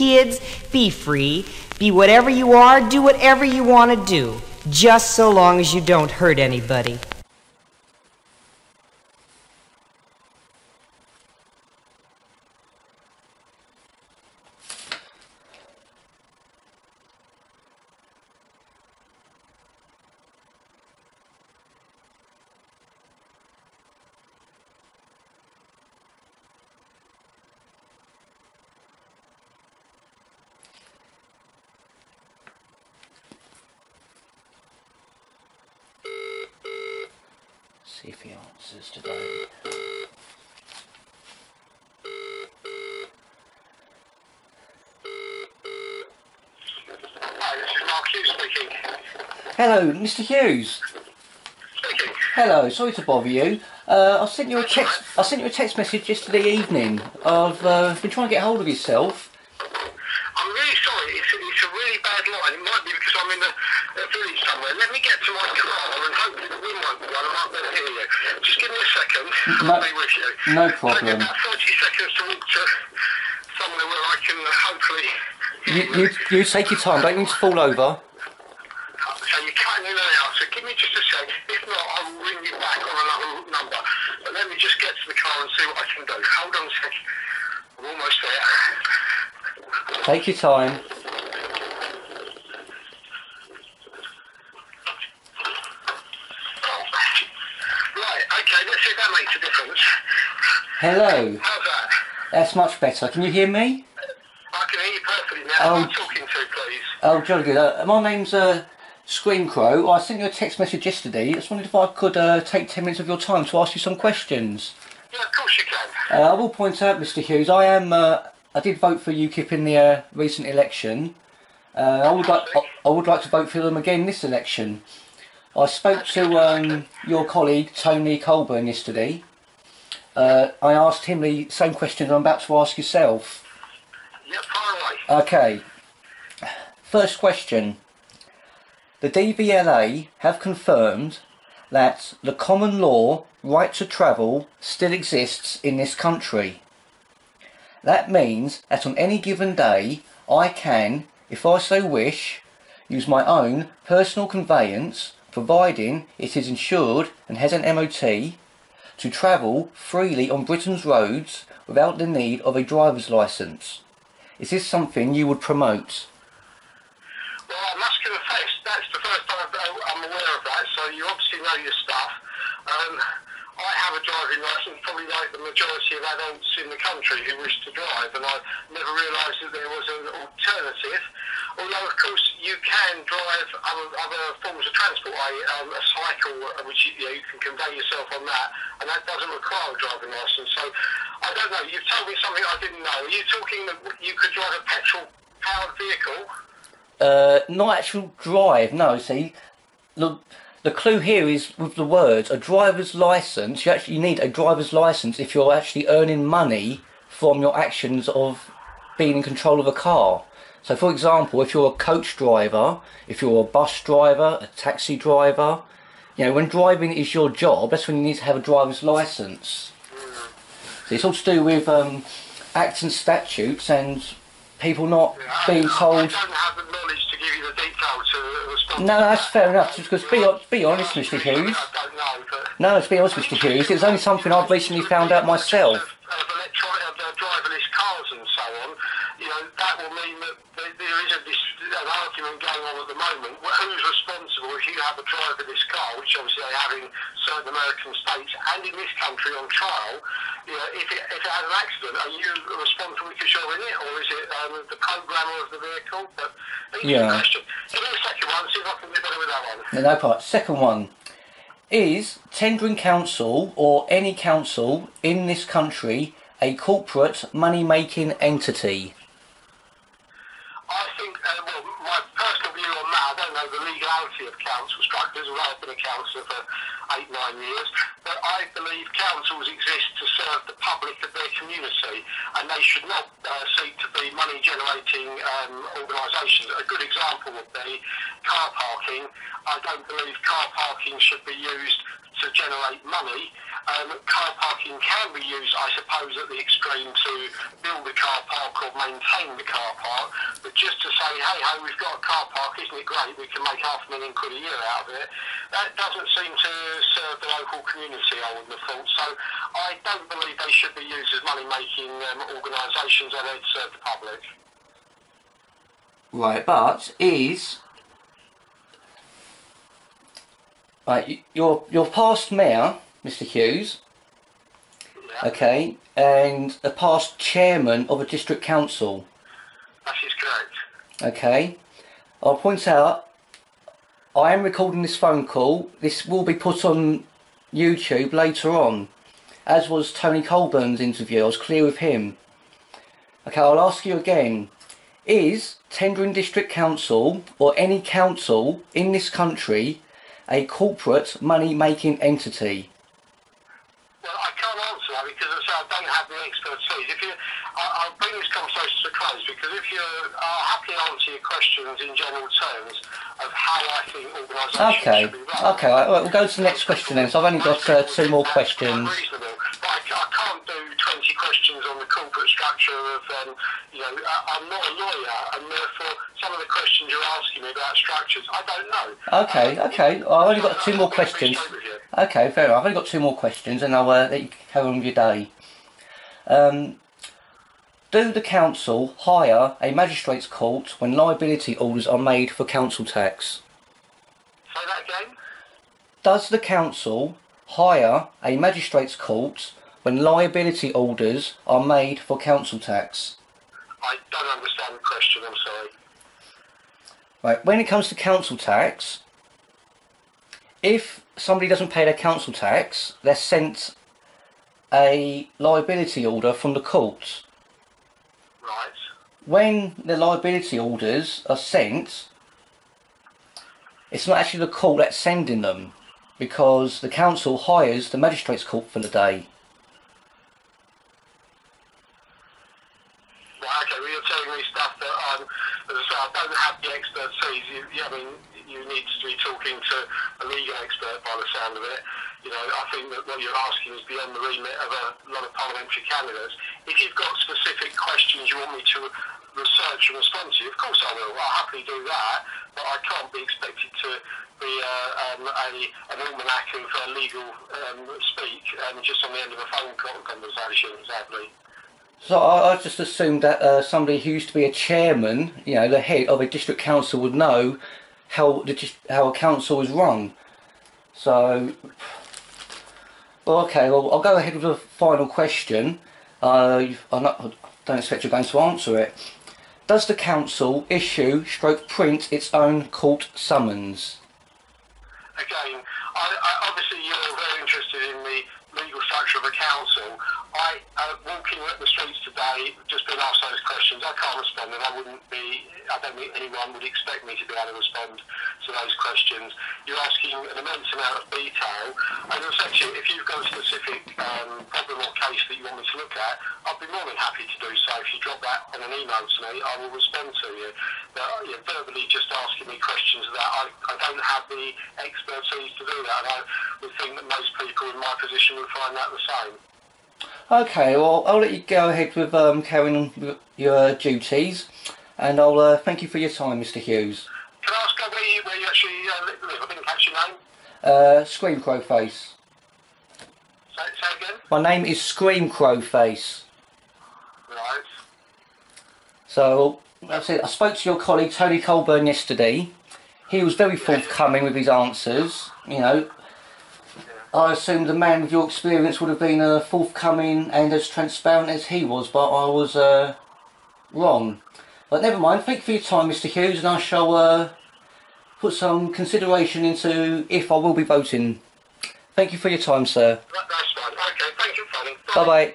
kids, be free. Be whatever you are, do whatever you want to do. Just so long as you don't hurt anybody. See if he answers today. Hi, this is Mark Hughes speaking. Hello, Mr. Hughes. Speaking. Hello, sorry to bother you. I sent you a text. I sent you a text message yesterday evening. I've been trying to get hold of yourself. I'm really sorry, it's a really bad line. It might be because I'm in a village somewhere. Let me get to my car and hopefully the wind won't blow. I might better hear you. Just give me a second. I'll be with you. No Take me problem. about 30 seconds to walk to somewhere where I can hopefully... You take your time. Don't need to fall over. So you're cutting in and out, so give me just a sec. If not, I will ring you back on another number. But let me just get to the car and see what I can do. Hold on a sec. I'm almost there. Take your time. Right, okay, let's see if that makes a difference. Hello. How's that? That's much better. Can you hear me? I can hear you perfectly now. Who am I talking to, please? Oh, jolly good. My name's Scream Crow. I sent you a text message yesterday. I just wondered if I could take 10 minutes of your time to ask you some questions. Yeah, of course you can. I will point out, Mr. Hughes, I did vote for UKIP in the recent election. I would like to vote for them again this election. I spoke to your colleague Tony Colburn yesterday. I asked him the same question I'm about to ask yourself. Yep, fire away. Okay. First question. The DVLA have confirmed that the common law right to travel still exists in this country. That means that on any given day I can, if I so wish, use my own personal conveyance, providing it is insured and has an MOT, to travel freely on Britain's roads without the need of a driver's licence. Is this something you would promote? Well, I must confess, that's the first time I'm aware of that, so you obviously know your stuff. I have a driving licence, probably like the majority of adults in the country who wish to drive, and I never realised that there was an alternative. Although, of course, you can drive other forms of transport, a cycle, which you can convey yourself on that, and that doesn't require a driving licence. So, I don't know, you've told me something I didn't know. Are you talking that you could drive a petrol-powered vehicle? Not actual drive, no, see. Look, the clue here is with the words, a driver's licence. You actually need a driver's licence if you're actually earning money from your actions of being in control of a car. So for example, if you're a coach driver, if you're a bus driver, a taxi driver, you know, when driving is your job, that's when you need to have a driver's licence. So it's all to do with acts and statutes and people not being told... I don't have the knowledge to give you the detail to respond. No, that's fair enough, because be honest, Mr. Hughes. I don't know, but... No, to be honest, Mr. Hughes, it's only something I've recently found out myself. Of driverless cars and so on, you know, that will mean that there is an argument going on at the moment. Who's responsible if you have a driverless car, which obviously they have in certain American states and in this country on trial? You know, if it has an accident, are you responsible because you're in it, or is it the programmer of the vehicle? But Yeah. Question. Give me a second one, see if I can do better with that one. No part. Second one. Is Tendring Council or any council in this country a corporate money-making entity? I think, well, my personal view on that, I don't know the legality of council structures, although I've been a councillor for 8-9 years, but I believe councils exist to serve the public of their community, and they should not seek to be money-generating organisations. A good example would be car parking. I don't believe car parking should be used to generate money. Car parking can be used, I suppose, at the extreme to build a car park or maintain the car park, but just to say, hey, we've got a car park, isn't it great, we can make £500,000 a year out of it, that doesn't seem to serve the local community, I wouldn't have thought. So I don't believe they should be used as money-making organisations, and they'd serve the public. Right, but right, you're past mayor, Mr. Hughes, Yeah. okay, and a past chairman of a district council. That is correct. Okay, I'll point out, I am recording this phone call. This will be put on YouTube later on, as was Tony Colburn's interview. I was clear with him. Okay, I'll ask you again. Is Tendring District Council, or any council in this country, a corporate money-making entity? Well, I can't answer that because as I say, I don't have the expertise. I'll bring this conversation to a close, because if I'll happily answer your questions in general terms of how I think organisations should be run. Okay, right, we'll go to the next question then. So I've only got 2 more questions. Quite reasonable, but I can't do 20 questions on the corporate structure of, I'm not a lawyer, and therefore some of the questions you're asking me about structures, I don't know. Okay, I've only got 2 more questions. Okay, fair enough. I've only got 2 more questions, and I'll let you carry on with your day. Do the council hire a magistrates court when liability orders are made for council tax? Say that again? Does the council hire a magistrates court when liability orders are made for council tax? I don't understand the question, I'm sorry. Right, when it comes to council tax, if somebody doesn't pay their council tax, they're sent a liability order from the court. Right. When the liability orders are sent, it's not actually the court that's sending them, because the council hires the magistrates court for the day. Right, okay, well, you're telling me stuff that as I say, I don't have the expertise. You need to be talking to a legal expert by the sound of it. I think that what you're asking is beyond the remit of a lot of parliamentary candidates. If you've got specific questions you want me to research and respond to, of course I will. I'll happily do that, but I can't be expected to be an almanac of legal speak just on the end of a phone conversation, sadly. So I just assumed that somebody who used to be a chairman, the head of a district council, would know how a council is run. So, well, okay, well, I'll go ahead with the final question. I don't expect you're going to answer it. Does the council issue / print its own court summons? Again, obviously you're very interested in the legal structure of a council. Walking the streets today, just being asked those questions, I can't respond, and I don't think anyone would expect me to be able to respond to those questions. You're asking an immense amount of detail, and as I said to you, if you've got a specific problem or case that you want me to look at, I'll be more than happy to do so. If you drop that on an email to me, I will respond to you. But verbally just asking me questions of that, I don't have the expertise to do that, and I would think that most people in my position would find that the same. Okay, well, I'll let you go ahead with carrying on with your duties, and I'll thank you for your time, Mr. Hughes. Can I ask where you actually live? I didn't catch your name. Scream Crow Face. Say again? My name is Scream Crow Face. Right. So, that's it. I spoke to your colleague Tony Colburn yesterday. He was very forthcoming with his answers, I assumed the man with your experience would have been forthcoming and as transparent as he was, but I was wrong. But never mind, thank you for your time, Mr. Hughes, and I shall put some consideration into if I will be voting. Thank you for your time, sir. That's fine. Okay, thank you, Fanny. Bye-bye.